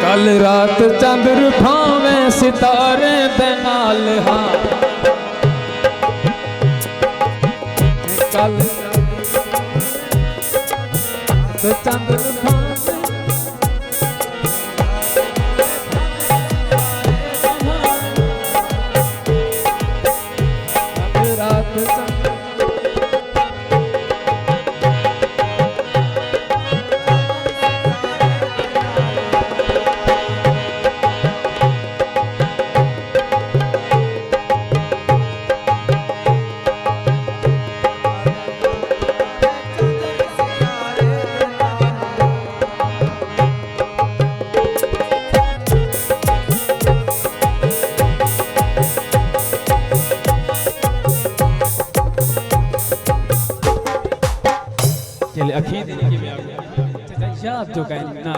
कल रात चंद्र भावे सितारे दे नाल हाँ कल रात चंद्र भावे रात चंद्र अखीर याद जो कहना